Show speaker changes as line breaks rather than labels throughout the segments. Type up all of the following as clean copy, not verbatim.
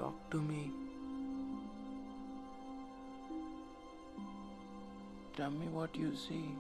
Talk to me. Tell me what you see.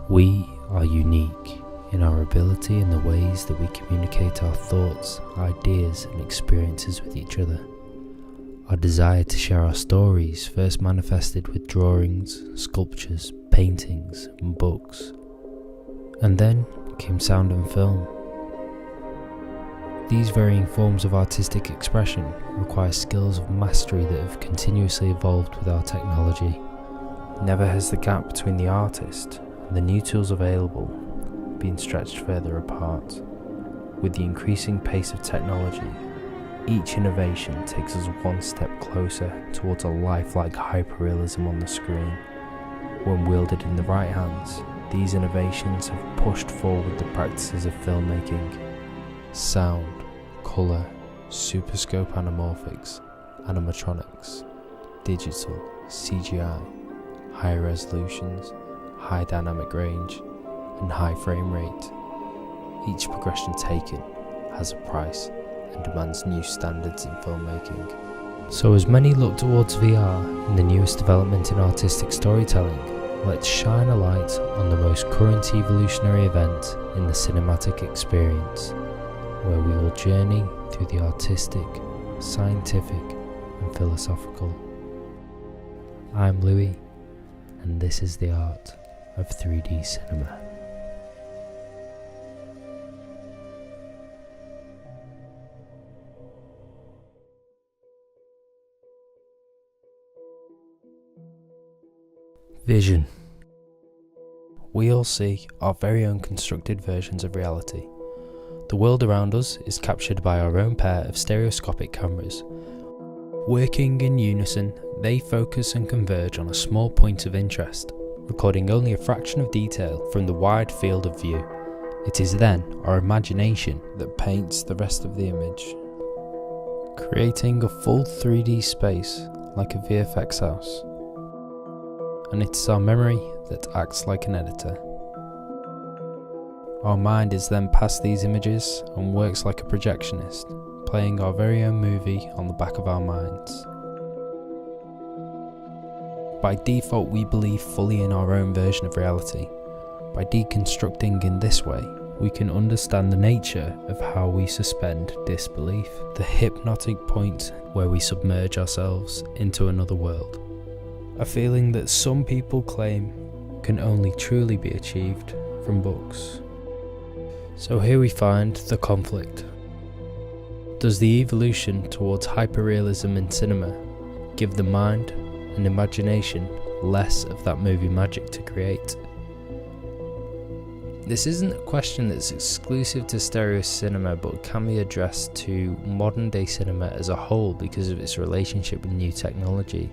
We are unique in our ability and the ways that we communicate our thoughts, ideas and experiences with each other. Our desire to share our stories first manifested with drawings, sculptures, paintings and books. And then came sound and film. These varying forms of artistic expression require skills of mastery that have continuously evolved with our technology. Never has the gap between the artist and the new tools available been stretched further apart. With the increasing pace of technology, each innovation takes us one step closer towards a lifelike hyperrealism on the screen. When wielded in the right hands, these innovations have pushed forward the practices of filmmaking. Sound, colour, superscope anamorphics, animatronics, digital, CGI, high resolutions, high dynamic range, and high frame rate. Each progression taken has a price and demands new standards in filmmaking. So as many look towards VR and the newest development in artistic storytelling, let's shine a light on the most current evolutionary event in the cinematic experience, where we will journey through the artistic, scientific, and philosophical. I'm Louis, and this is the art of 3D cinema. Vision. We all see our very own constructed versions of reality. The world around us is captured by our own pair of stereoscopic cameras. Working in unison, they focus and converge on a small point of interest, recording only a fraction of detail from the wide field of view. It is then our imagination that paints the rest of the image, creating a full 3D space like a VFX house. And it is our memory that acts like an editor. Our mind is then past these images and works like a projectionist, playing our very own movie on the back of our minds. By default, we believe fully in our own version of reality. By deconstructing in this way, we can understand the nature of how we suspend disbelief, the hypnotic point where we submerge ourselves into another world. A feeling that some people claim can only truly be achieved from books. So here we find the conflict. Does the evolution towards hyperrealism in cinema give the mind and imagination less of that movie magic to create? This isn't a question that's exclusive to stereo cinema, but can be addressed to modern day cinema as a whole because of its relationship with new technology.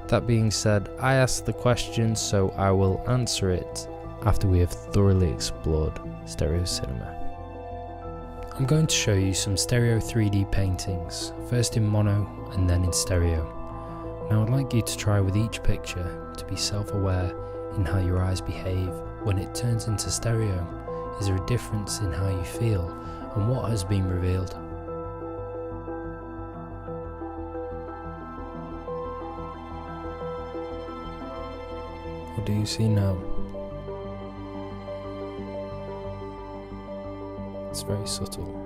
That being said, I asked the question, so I will answer it after we have thoroughly explored stereo cinema. I'm going to show you some stereo 3D paintings, first in mono and then in stereo. Now I'd like you to try with each picture to be self-aware in how your eyes behave when it turns into stereo. Is there a difference in how you feel and what has been revealed? What do you see now? It's very subtle.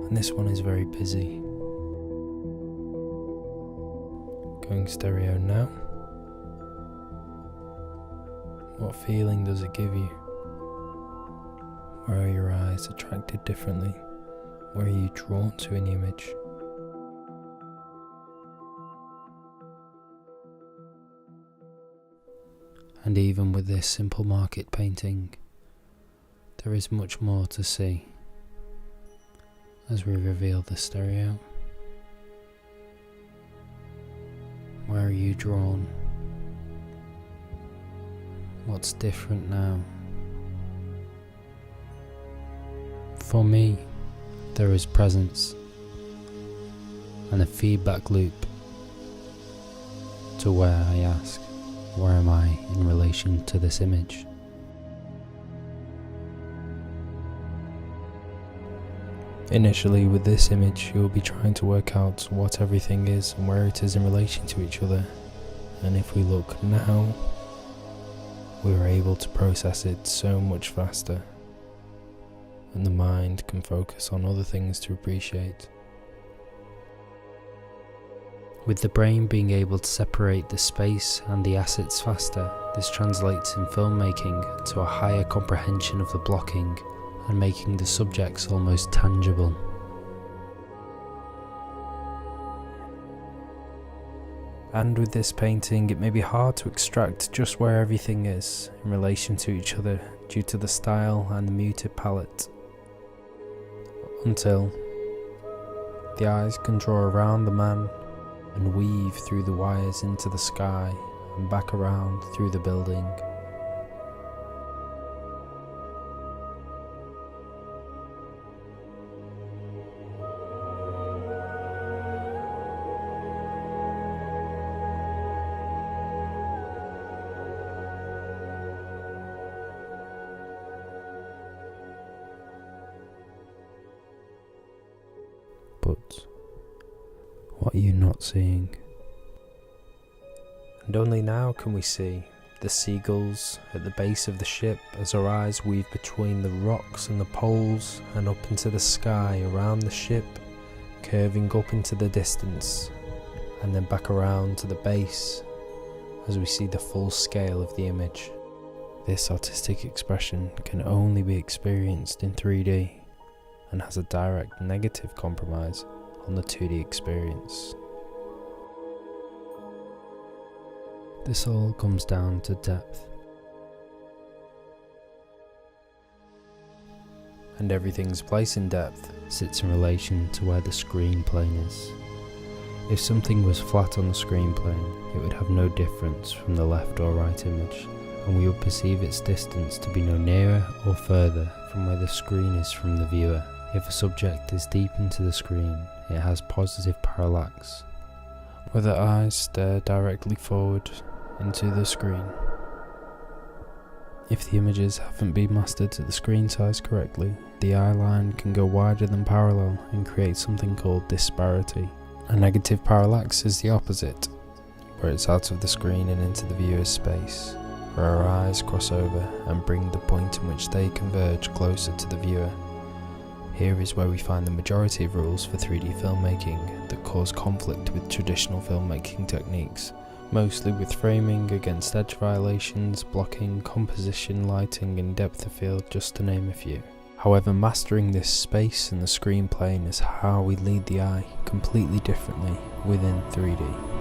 And this one is very busy. Going stereo now. What feeling does it give you? Where are your eyes attracted differently? Where are you drawn to an image? And even with this simple market painting, there is much more to see. as we reveal the stereo. Where are you drawn? What's different now? For me, there is presence and a feedback loop to where I ask, where am I in relation to this image? Initially, with this image, you will be trying to work out what everything is and where it is in relation to each other. And if we look now, we are able to process it so much faster, and the mind can focus on other things to appreciate. With the brain being able to separate the space and the assets faster, this translates in filmmaking to a higher comprehension of the blocking and making the subjects almost tangible. And with this painting, it may be hard to extract just where everything is in relation to each other due to the style and the muted palette, until the eyes can draw around the man and weave through the wires into the sky and back around through the building. But what are you not seeing? And only now can we see the seagulls at the base of the ship as our eyes weave between the rocks and the poles and up into the sky around the ship, curving up into the distance and then back around to the base as we see the full scale of the image. This artistic expression can only be experienced in 3D and has a direct negative compromise on the 2D experience. This all comes down to depth. And everything's place in depth sits in relation to where the screen plane is. If something was flat on the screen plane, it would have no difference from the left or right image, and we would perceive its distance to be no nearer or further from where the screen is from the viewer. If a subject is deep into the screen, it has positive parallax, where the eyes stare directly forward into the screen. If the images haven't been mastered to the screen size correctly, the eye line can go wider than parallel and create something called disparity. A negative parallax is the opposite, where it's out of the screen and into the viewer's space, where our eyes cross over and bring the point in which they converge closer to the viewer. Here is where we find the majority of rules for 3D filmmaking that cause conflict with traditional filmmaking techniques, mostly with framing against edge violations, blocking, composition, lighting and depth of field, just to name a few. However, mastering this space and the screen plane is how we lead the eye completely differently within 3D.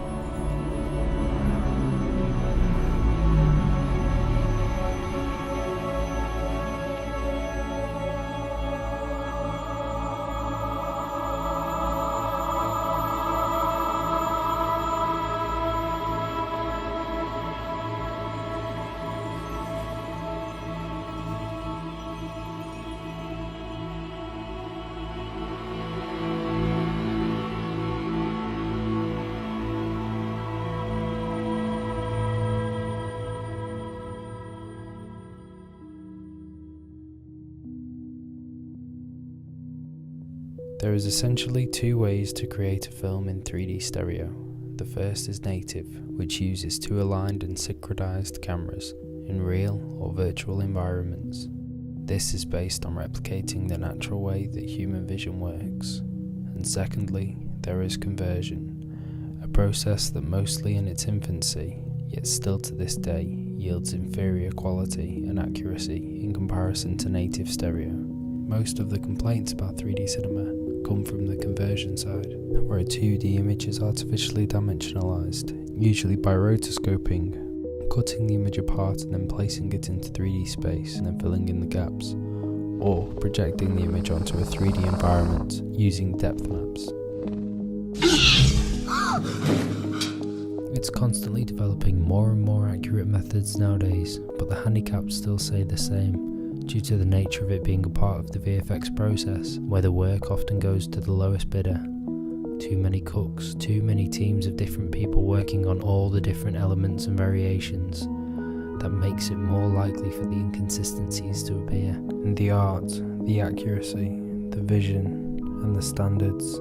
There is essentially two ways to create a film in 3D stereo. The first is native, which uses two aligned and synchronized cameras in real or virtual environments. This is based on replicating the natural way that human vision works. And secondly, there is conversion, a process that mostly in its infancy, yet still to this day, yields inferior quality and accuracy in comparison to native stereo. Most of the complaints about 3D cinema come from the conversion side, where a 2D image is artificially dimensionalized, usually by rotoscoping, cutting the image apart and then placing it into 3D space and then filling in the gaps, or projecting the image onto a 3D environment using depth maps. It's constantly developing more and more accurate methods nowadays, but the handicaps still say the same, due to the nature of it being a part of the VFX process, where the work often goes to the lowest bidder. Too many cooks, too many teams of different people working on all the different elements and variations. That makes it more likely for the inconsistencies to appear. And the art, the accuracy, the vision, and the standards.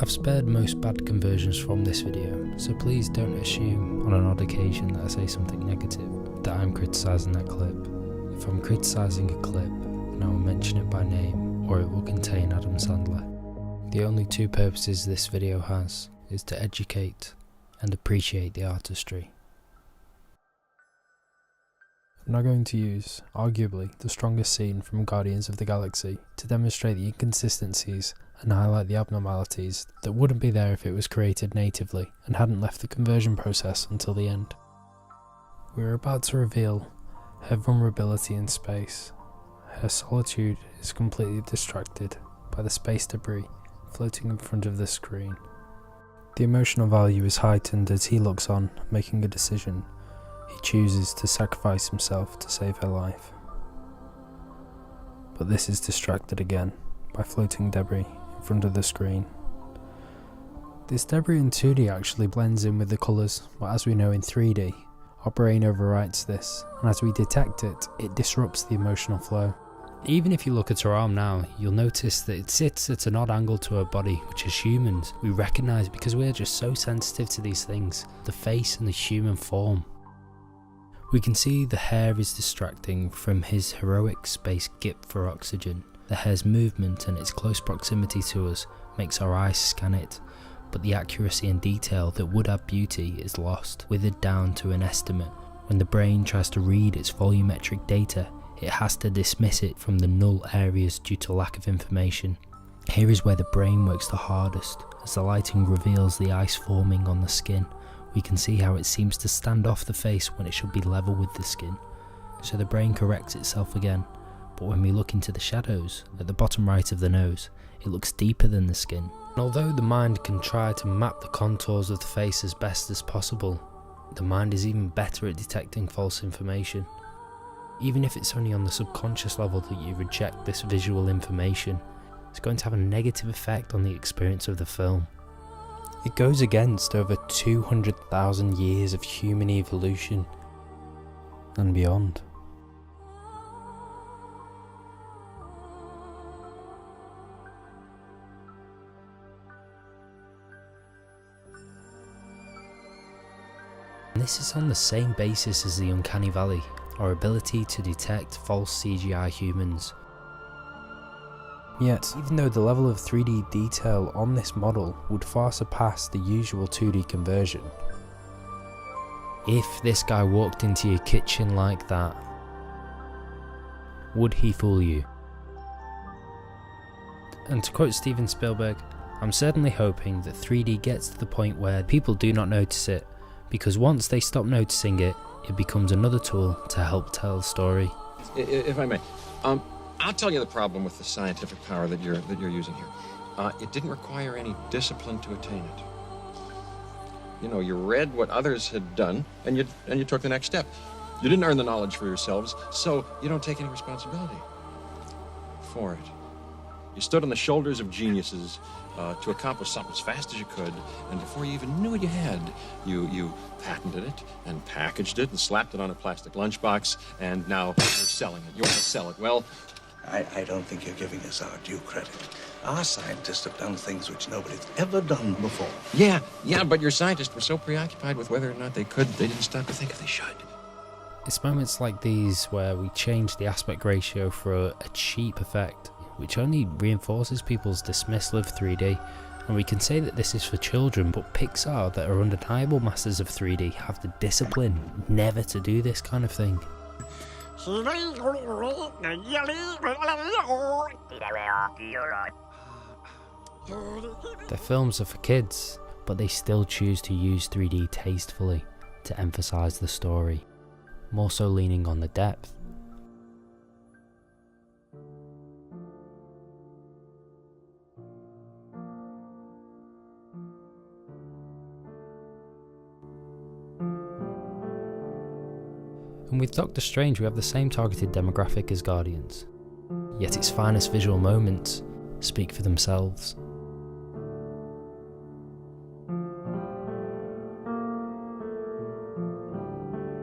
I've spared most bad conversions from this video, so please don't assume on an odd occasion that I say something negative, that I'm criticising that clip. If I'm criticising a clip, then I will mention it by name, or it will contain Adam Sandler. The only two purposes this video has is to educate and appreciate the artistry. I'm now going to use, arguably, the strongest scene from Guardians of the Galaxy to demonstrate the inconsistencies and highlight the abnormalities that wouldn't be there if it was created natively and hadn't left the conversion process until the end. We're about to reveal her vulnerability in space. Her solitude is completely distracted by the space debris floating in front of the screen. The emotional value is heightened as he looks on, making a decision. He chooses to sacrifice himself to save her life. But this is distracted again by floating debris in front of the screen. This debris in 2D actually blends in with the colours, but as we know in 3D, our brain overwrites this, and as we detect it, it disrupts the emotional flow. Even if you look at her arm now, you'll notice that it sits at an odd angle to her body, which as humans, we recognise because we're just so sensitive to these things, the face and the human form. We can see the hair is distracting from his heroic space gip for oxygen. The hair's movement and its close proximity to us makes our eyes scan it, but the accuracy and detail that would have beauty is lost, withered down to an estimate. When the brain tries to read its volumetric data, it has to dismiss it from the null areas due to lack of information. Here is where the brain works the hardest, as the lighting reveals the ice forming on the skin. We can see how it seems to stand off the face when it should be level with the skin. So the brain corrects itself again, but when we look into the shadows, at the bottom right of the nose, it looks deeper than the skin. And although the mind can try to map the contours of the face as best as possible, the mind is even better at detecting false information. Even if it's only on the subconscious level that you reject this visual information, it's going to have a negative effect on the experience of the film. It goes against over 200,000 years of human evolution and beyond. And this is on the same basis as the Uncanny Valley, our ability to detect false CGI humans. Yet, even though the level of 3D detail on this model would far surpass the usual 2D conversion, if this guy walked into your kitchen like that, would he fool you? And to quote Steven Spielberg, I'm certainly hoping that 3D gets to the point where people do not notice it, because once they stop noticing it, it becomes another tool to help tell the story.
If I may, I'll tell you the problem with the scientific power that you're using here. It didn't require any discipline to attain it. You know, you read what others had done, and you took the next step. You didn't earn the knowledge for yourselves, so you don't take any responsibility for it. You stood on the shoulders of geniuses to accomplish something as fast as you could, and before you even knew what you had, you patented it and packaged it and slapped it on a plastic lunchbox, and now you're selling it. You want to sell it. Well,
I don't think you're giving us our due credit. Our scientists have done things which nobody's ever done before.
Yeah, but your scientists were so preoccupied with whether or not they could, they didn't stop to think if they should.
It's moments like these where we change the aspect ratio for a cheap effect, which only reinforces people's dismissal of 3D, and we can say that this is for children, but Pixar, that are undeniable masters of 3D, have the discipline never to do this kind of thing. Their films are for kids, but they still choose to use 3D tastefully to emphasise the story, more so leaning on the depth. And with Doctor Strange we have the same targeted demographic as Guardians, yet its finest visual moments speak for themselves.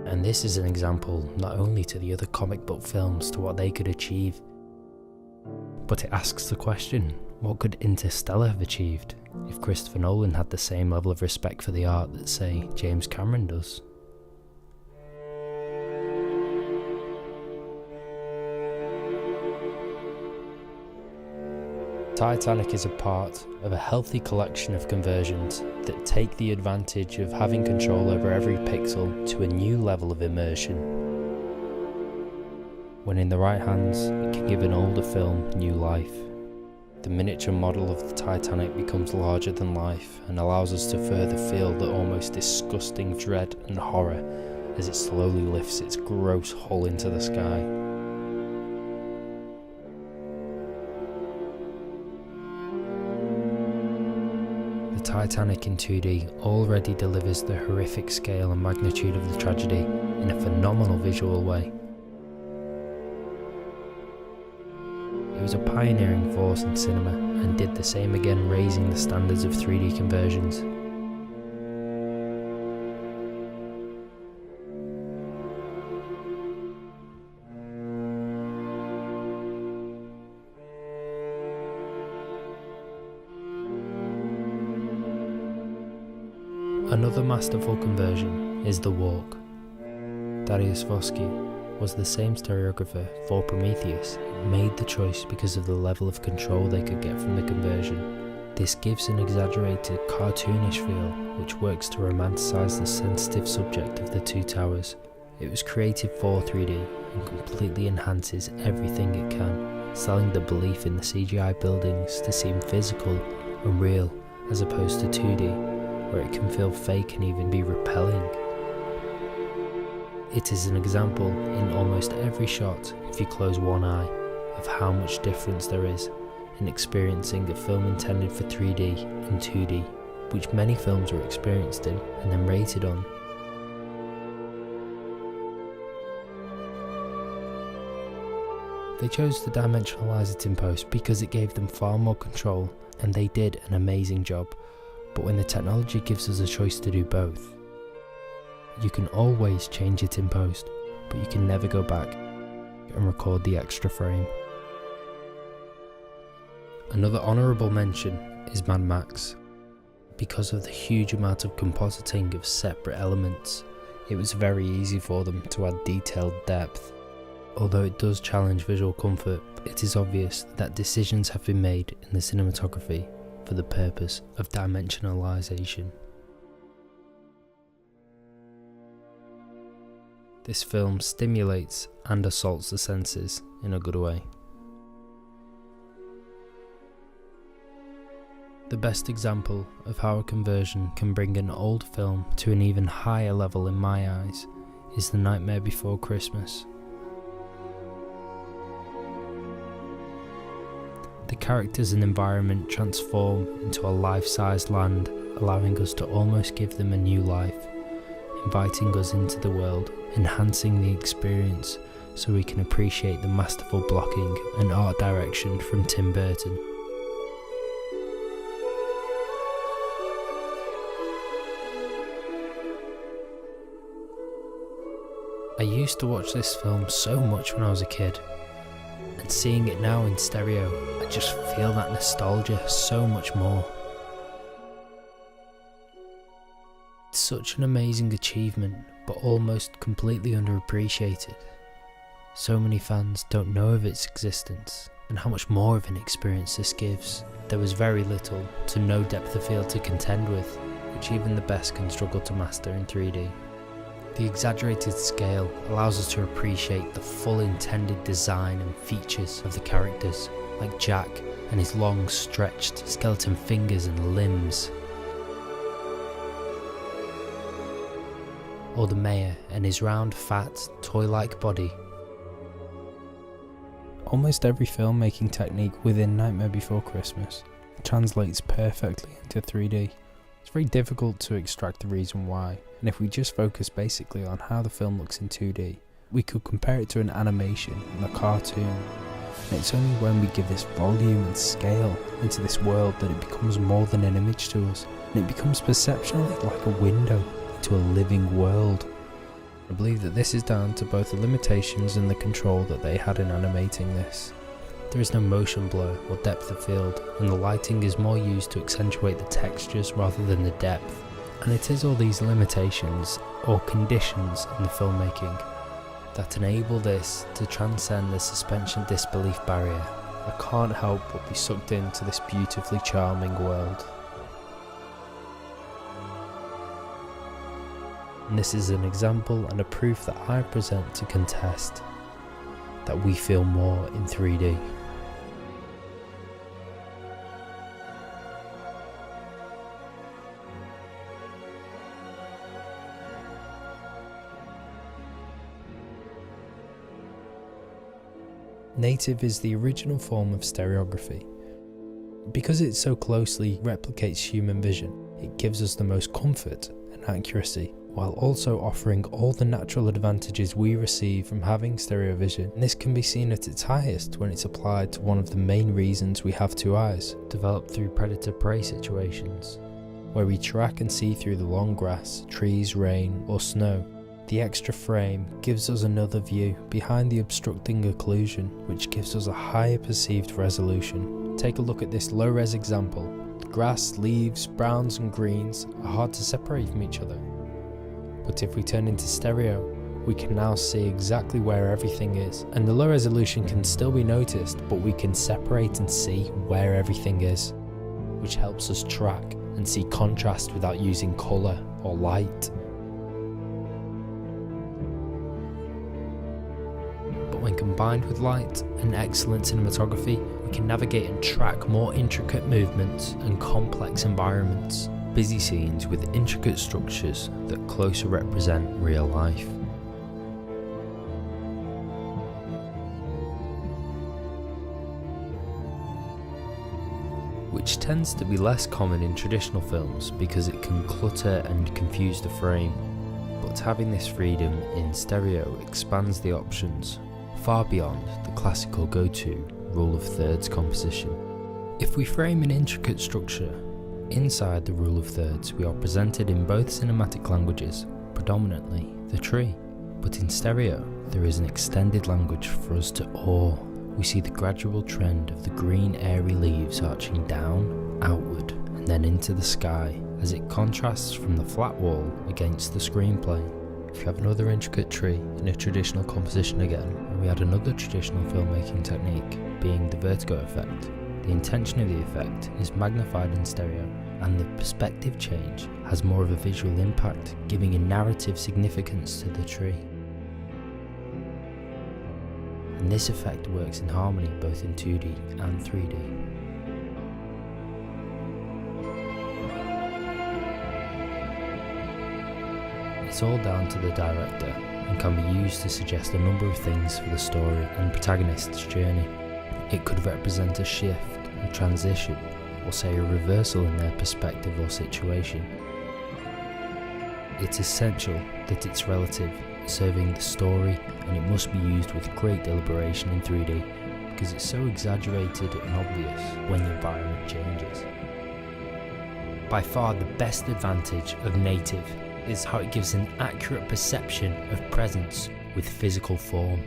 And this is an example not only to the other comic book films to what they could achieve, but it asks the question, what could Interstellar have achieved if Christopher Nolan had the same level of respect for the art that, say, James Cameron does? Titanic is a part of a healthy collection of conversions that take the advantage of having control over every pixel to a new level of immersion. When in the right hands, it can give an older film new life. The miniature model of the Titanic becomes larger than life and allows us to further feel the almost disgusting dread and horror as it slowly lifts its gross hull into the sky. The Titanic in 2D already delivers the horrific scale and magnitude of the tragedy in a phenomenal visual way. It was a pioneering force in cinema and did the same again, raising the standards of 3D conversions. Another masterful conversion is The Walk. Dariusz Wolski was the same choreographer for Prometheus. Made the choice because of the level of control they could get from the conversion. This gives an exaggerated, cartoonish feel, which works to romanticize the sensitive subject of the two towers. It was created for 3D and completely enhances everything it can, selling the belief in the CGI buildings to seem physical and real, as opposed to 2D, where it can feel fake and even be repelling. It is an example in almost every shot, if you close one eye, of how much difference there is in experiencing a film intended for 3D and 2D, which many films were experienced in and then rated on. They chose to dimensionalize it in post because it gave them far more control, and they did an amazing job. But when the technology gives us a choice to do both, you can always change it in post, but you can never go back and record the extra frame. Another honourable mention is Mad Max. Because of the huge amount of compositing of separate elements, it was very easy for them to add detailed depth. Although it does challenge visual comfort, it is obvious that decisions have been made in the cinematography for the purpose of dimensionalization. This film stimulates and assaults the senses in a good way. The best example of how a conversion can bring an old film to an even higher level in my eyes is The Nightmare Before Christmas. The characters and environment transform into a life-sized land, allowing us to almost give them a new life, inviting us into the world, enhancing the experience so we can appreciate the masterful blocking and art direction from Tim Burton. I used to watch this film so much when I was a kid, and seeing it now in stereo, I just feel that nostalgia so much more. It's such an amazing achievement, but almost completely underappreciated. So many fans don't know of its existence, and how much more of an experience this gives. There was very little to no depth of field to contend with, which even the best can struggle to master in 3D. The exaggerated scale allows us to appreciate the full intended design and features of the characters, like Jack and his long stretched skeleton fingers and limbs, or the mayor and his round, fat, toy-like body. Almost every filmmaking technique within Nightmare Before Christmas translates perfectly into 3D. It's very difficult to extract the reason why, and if we just focus basically on how the film looks in 2D, We could compare it to an animation in a cartoon, and it's only when we give this volume and scale into this world that it becomes more than an image to us, and it becomes perceptually like a window into a living world. I believe that this is down to both the limitations and the control that they had in animating this. There is no motion blur or depth of field, and the lighting is more used to accentuate the textures rather than the depth. And it is all these limitations or conditions in the filmmaking that enable this to transcend the suspension disbelief barrier. I can't help but be sucked into this beautifully charming world. And this is an example and a proof that I present to contest that we feel more in 3D. Native is the original form of stereography. Because it so closely replicates human vision, it gives us the most comfort and accuracy, while also offering all the natural advantages we receive from having stereo vision. And this can be seen at its highest when it's applied to one of the main reasons we have two eyes, developed through predator-prey situations, where we track and see through the long grass, trees, rain, or snow. The extra frame gives us another view behind the obstructing occlusion, which gives us a higher perceived resolution. Take a look at this low-res example. The grass, leaves, browns and greens are hard to separate from each other. But if we turn into stereo, we can now see exactly where everything is. And the low resolution can still be noticed, but we can separate and see where everything is, which helps us track and see contrast without using colour or light. But when combined with light and excellent cinematography, we can navigate and track more intricate movements and complex environments, busy scenes with intricate structures that closer represent real life. Which tends to be less common in traditional films because it can clutter and confuse the frame, but having this freedom in stereo expands the options far beyond the classical go-to rule of thirds composition. If we frame an intricate structure inside the rule of thirds, we are presented in both cinematic languages, predominantly the tree, but in stereo there is an extended language for us to awe. We see the gradual trend of the green airy leaves arching down, outward, and then into the sky as it contrasts from the flat wall against the screenplay. If you have another intricate tree in a traditional composition again, and we add another traditional filmmaking technique, being the vertigo effect, the intention of the effect is magnified in stereo, and the perspective change has more of a visual impact, giving a narrative significance to the tree. And this effect works in harmony both in 2D and 3D. It's all down to the director and can be used to suggest a number of things for the story and protagonist's journey. It could represent a shift, a transition, or say a reversal in their perspective or situation. It's essential that it's relative, serving the story, and it must be used with great deliberation in 3D because it's so exaggerated and obvious when the environment changes. By far the best advantage of native is how it gives an accurate perception of presence with physical form.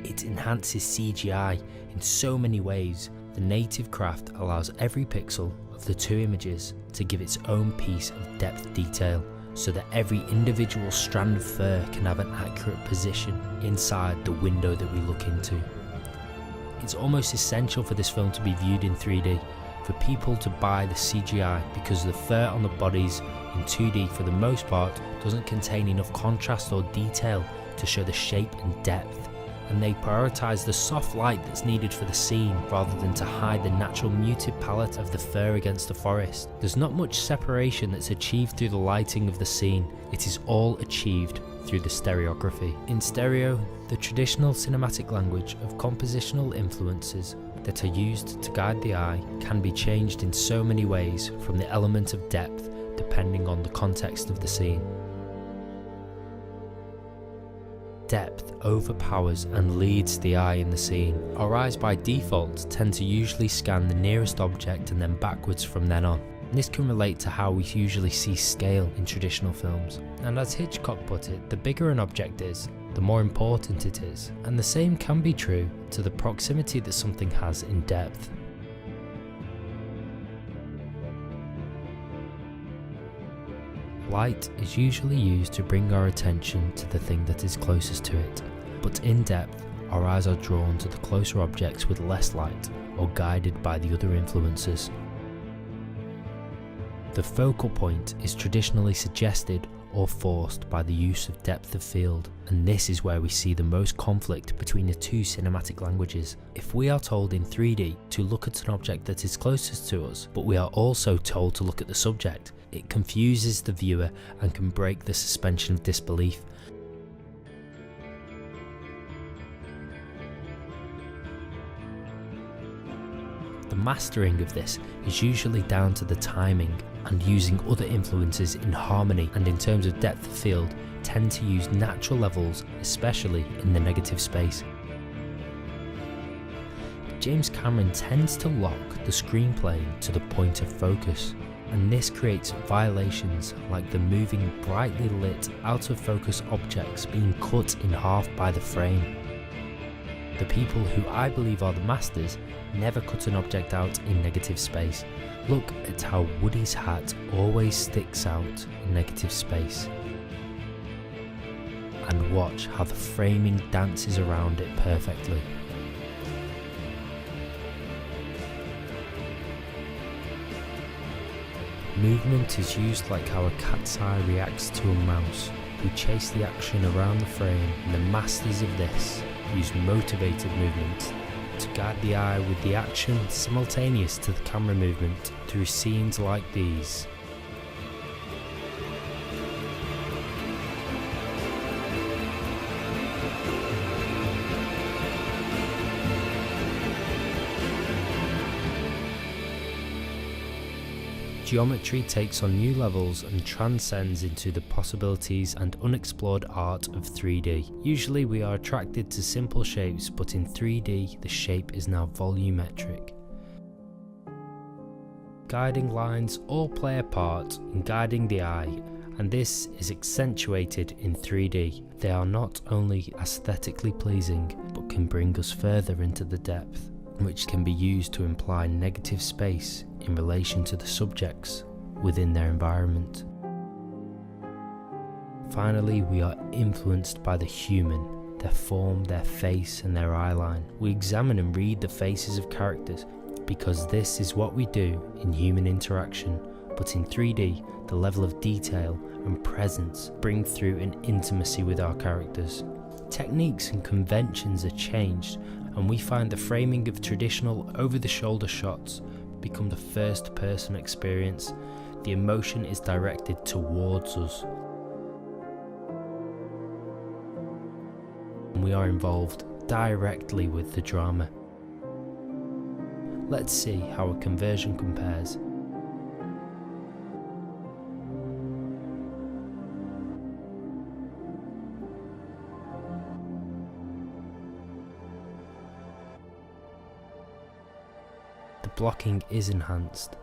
It enhances CGI in so many ways. The native craft allows every pixel of the two images to give its own piece of depth detail, so that every individual strand of fur can have an accurate position inside the window that we look into. It's almost essential for this film to be viewed in 3D, for people to buy the CGI, because the fur on the bodies in 2D for the most part doesn't contain enough contrast or detail to show the shape and depth, and they prioritise the soft light that's needed for the scene rather than to hide the natural muted palette of the fur against the forest. There's not much separation that's achieved through the lighting of the scene, it is all achieved through the stereography. In stereo, the traditional cinematic language of compositional influences that are used to guide the eye can be changed in so many ways from the element of depth depending on the context of the scene. depth overpowers and leads the eye in the scene. Our eyes by default tend to usually scan the nearest object and then backwards from then on. This can relate to how we usually see scale in traditional films. And as Hitchcock put it, the bigger an object is, the more important it is. And the same can be true to the proximity that something has in depth. Light is usually used to bring our attention to the thing that is closest to it, but in depth, our eyes are drawn to the closer objects with less light, or guided by the other influences. The focal point is traditionally suggested or forced by the use of depth of field, and this is where we see the most conflict between the two cinematic languages. If we are told in 3D to look at an object that is closest to us, but we are also told to look at the subject, it confuses the viewer and can break the suspension of disbelief. The mastering of this is usually down to the timing and using other influences in harmony, and in terms of depth of field, tend to use natural levels, especially in the negative space. James Cameron tends to lock the screenplay to the point of focus, and this creates violations like the moving brightly lit out of focus objects being cut in half by the frame. The people who I believe are the masters never cut an object out in negative space. Look at how Woody's hat always sticks out in negative space, and watch how the framing dances around it perfectly. Movement is used like how a cat's eye reacts to a mouse. We chase the action around the frame, and the masters of this use motivated movement to guide the eye with the action simultaneous to the camera movement through scenes like these. Geometry takes on new levels and transcends into the possibilities and unexplored art of 3D. Usually we are attracted to simple shapes, but in 3D the shape is now volumetric. Guiding lines all play a part in guiding the eye, and this is accentuated in 3D. They are not only aesthetically pleasing, but can bring us further into the depth, which can be used to imply negative space in relation to the subjects within their environment. Finally, we are influenced by the human, their form, their face and their eyeline. We examine and read the faces of characters because this is what we do in human interaction, but in 3D, the level of detail and presence bring through an intimacy with our characters. Techniques and conventions are changed, and we find the framing of traditional over-the-shoulder shots become the first-person experience. The emotion is directed towards us, and we are involved directly with the drama. Let's see how a conversion compares. The blocking is enhanced,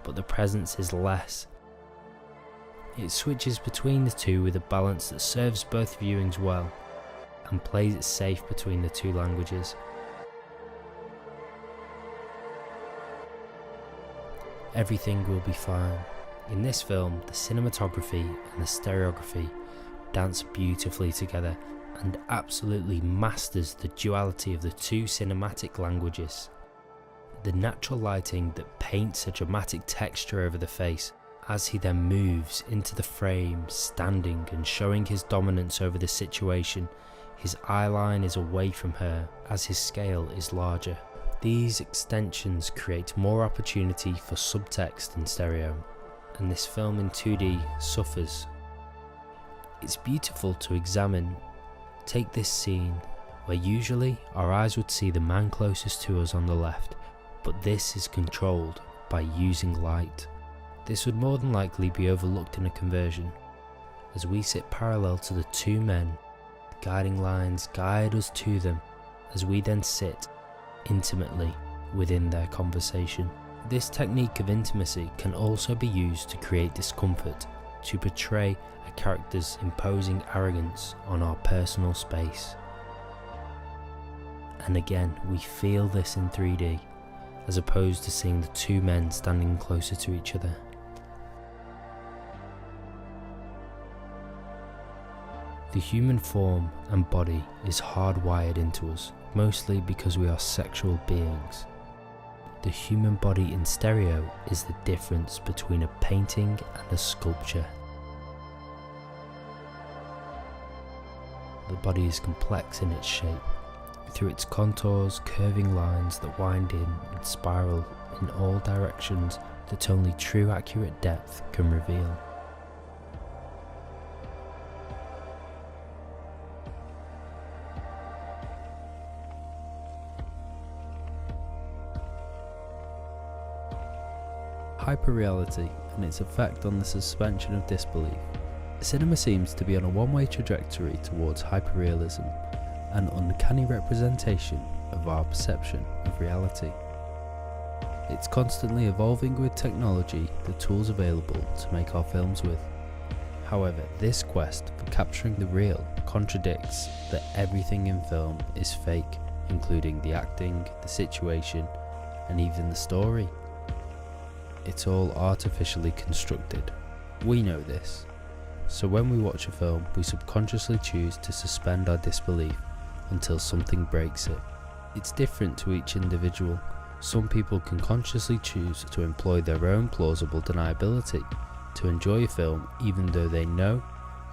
but the presence is less. It switches between the two with a balance that serves both viewings well and plays it safe between the two languages. Everything will be fine. In this film, the cinematography and the stereography dance beautifully together and absolutely masters the duality of the two cinematic languages. The natural lighting that paints a dramatic texture over the face as he then moves into the frame, standing and showing his dominance over the situation. His eyeline is away from her as his scale is larger. These extensions create more opportunity for subtext in stereo, and this film in 2D suffers. It's beautiful to examine. Take this scene, where usually our eyes would see the man closest to us on the left, but this is controlled by using light. This would more than likely be overlooked in a conversion, as we sit parallel to the two men. guiding lines guide us to them as we then sit intimately within their conversation. This technique of intimacy can also be used to create discomfort, to portray a character's imposing arrogance on our personal space. And again, we feel this in 3D, as opposed to seeing the two men standing closer to each other. The human form and body is hardwired into us, mostly because we are sexual beings. The human body in stereo is the difference between a painting and a sculpture. The body is complex in its shape, through its contours, curving lines that wind in and spiral in all directions that only true accurate depth can reveal. Hyperreality and its effect on the suspension of disbelief. Cinema seems to be on a one-way trajectory towards hyperrealism, an uncanny representation of our perception of reality. It's constantly evolving with technology, the tools available to make our films with. However, this quest for capturing the real contradicts that everything in film is fake, including the acting, the situation, and even the story. It's all artificially constructed. We know this. So when we watch a film, we subconsciously choose to suspend our disbelief until something breaks it. It's different to each individual. Some people can consciously choose to employ their own plausible deniability to enjoy a film even though they know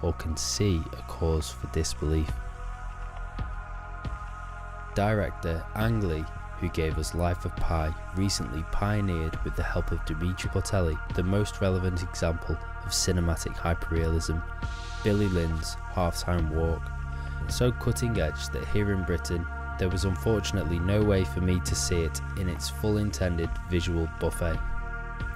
or can see a cause for disbelief. Director Ang Lee, who gave us Life of Pi, recently pioneered with the help of Dimitri Portelli the most relevant example of cinematic hyperrealism, Billy Lynn's Halftime Walk, so cutting edge that here in Britain there was unfortunately no way for me to see it in its full intended visual buffet.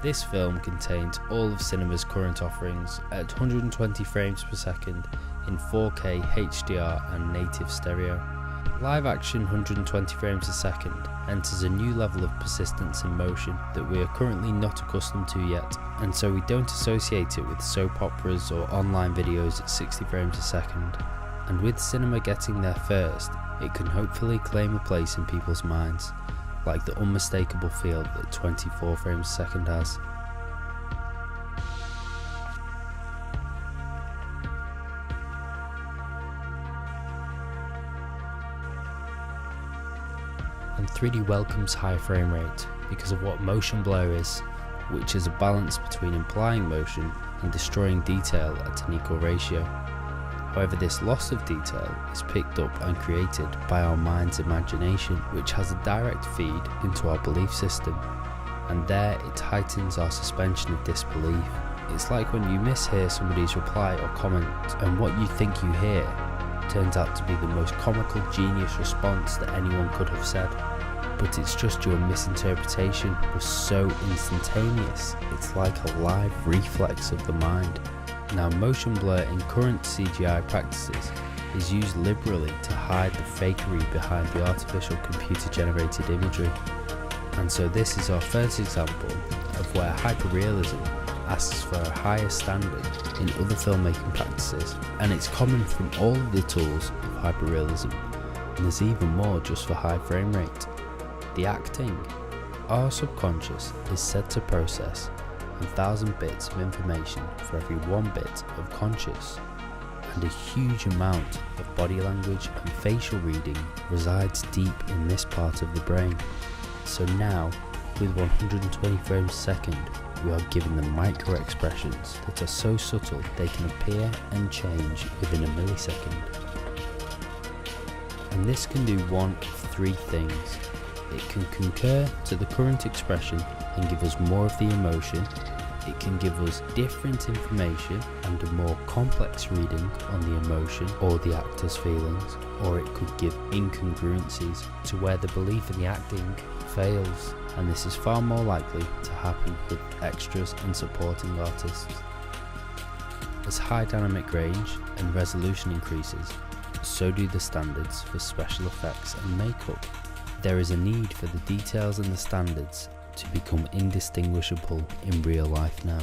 This film contains all of cinema's current offerings at 120 frames per second in 4K HDR and native stereo. Live action 120 frames a second enters a new level of persistence in motion that we are currently not accustomed to yet, and so we don't associate it with soap operas or online videos at 60 frames a second. And with cinema getting there first, it can hopefully claim a place in people's minds, like the unmistakable feel that 24 frames a second has. And 3D welcomes high frame rate because of what motion blur is, which is a balance between implying motion and destroying detail at an equal ratio. However, this loss of detail is picked up and created by our mind's imagination, which has a direct feed into our belief system, and there it heightens our suspension of disbelief. It's like when you mishear somebody's reply or comment, and what you think you hear turns out to be the most comical genius response that anyone could have said. But it's just your misinterpretation was so instantaneous, it's like a live reflex of the mind. Now, motion blur in current CGI practices is used liberally to hide the fakery behind the artificial computer-generated imagery. And so this is our first example of where hyperrealism asks for a higher standard in other filmmaking practices, and it's common from all of the tools of hyperrealism, and there's even more just for high frame rate. The acting. Our subconscious is said to process 1,000 bits of information for every 1 bit of conscious, and a huge amount of body language and facial reading resides deep in this part of the brain. So now, with 120 frames a second, we are given the micro expressions that are so subtle they can appear and change within a millisecond. And this can do one of 3 things. It can concur to the current expression and give us more of the emotion. It can give us different information and a more complex reading on the emotion or the actor's feelings, or it could give incongruencies to where the belief in the acting fails, and this is far more likely to happen with extras and supporting artists. As high dynamic range and resolution increases, so do the standards for special effects and makeup. There is a need for the details and the standards to become indistinguishable in real life now.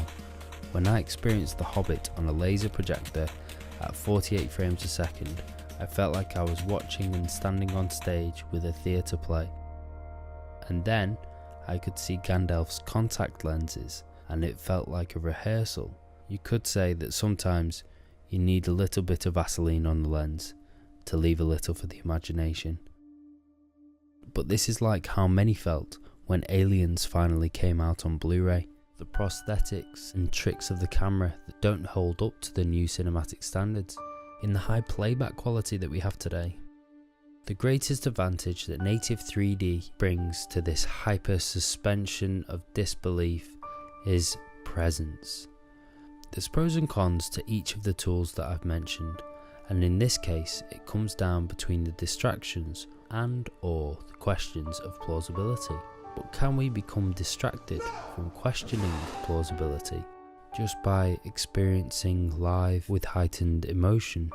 When I experienced The Hobbit on a laser projector at 48 frames a second, I felt like I was watching and standing on stage with a theatre play. And then I could see Gandalf's contact lenses, and it felt like a rehearsal. You could say that sometimes you need a little bit of Vaseline on the lens to leave a little for the imagination. But this is like how many felt when Aliens finally came out on Blu-ray. The prosthetics and tricks of the camera that don't hold up to the new cinematic standards in the high playback quality that we have today. The greatest advantage that native 3D brings to this hyper suspension of disbelief is presence. There's pros and cons to each of the tools that I've mentioned, and in this case it comes down between the distractions and or the questions of plausibility. But can we become distracted from questioning plausibility just by experiencing live with heightened emotion?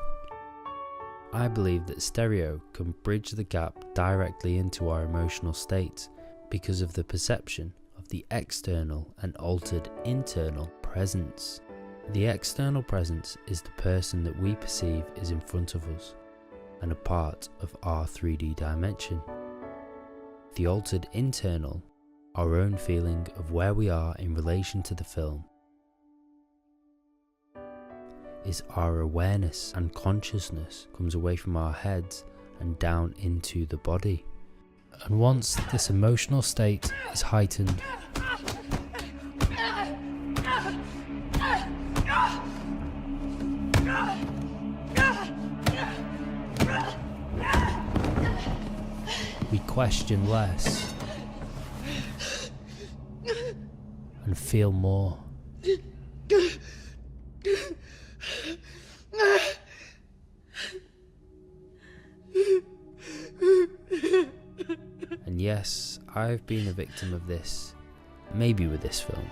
I believe that stereo can bridge the gap directly into our emotional states because of the perception of the external and altered internal presence. The external presence is the person that we perceive is in front of us and a part of our 3D dimension. The altered internal, our own feeling of where we are in relation to the film, is our awareness and consciousness comes away from our heads and down into the body. And once this emotional state is heightened, we question less and feel more. And yes, I've been a victim of this, maybe with this film,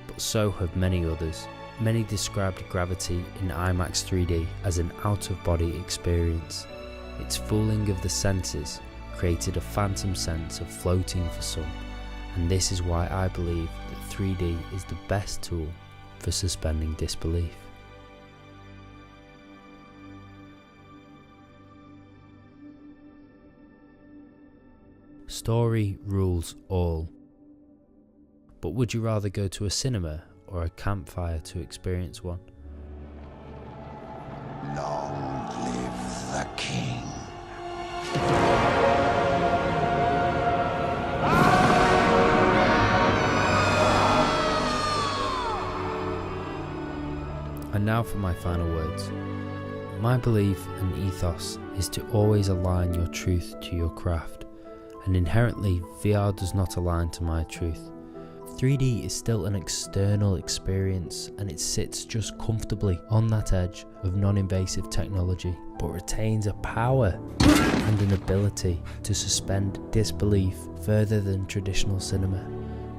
but so have many others. Many described Gravity in IMAX 3D as an out-of-body experience. Its fooling of the senses created a phantom sense of floating for some, and this is why I believe that 3D is the best tool for suspending disbelief. Story rules all. But would you rather go to a cinema or a campfire to experience one?
Long live the king.
And now for my final words. My belief and ethos is to always align your truth to your craft, and inherently VR does not align to my truth. 3D is still an external experience, and it sits just comfortably on that edge of non-invasive technology, but retains a power and an ability to suspend disbelief further than traditional cinema,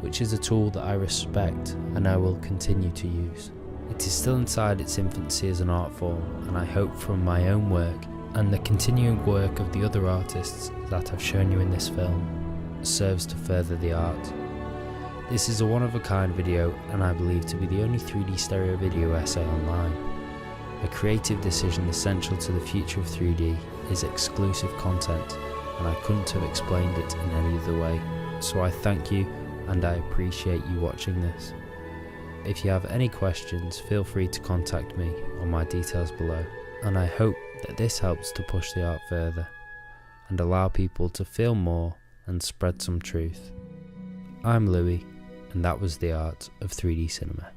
which is a tool that I respect and I will continue to use. It is still inside its infancy as an art form, and I hope from my own work and the continuing work of the other artists that I've shown you in this film serves to further the art. This is a one-of-a-kind video, and I believe to be the only 3D stereo video essay online. A creative decision essential to the future of 3D is exclusive content, and I couldn't have explained it in any other way. So I thank you, and I appreciate you watching this. If you have any questions, feel free to contact me on my details below, and I hope that this helps to push the art further and allow people to feel more and spread some truth. I'm Louis, and that was the art of 3D cinema.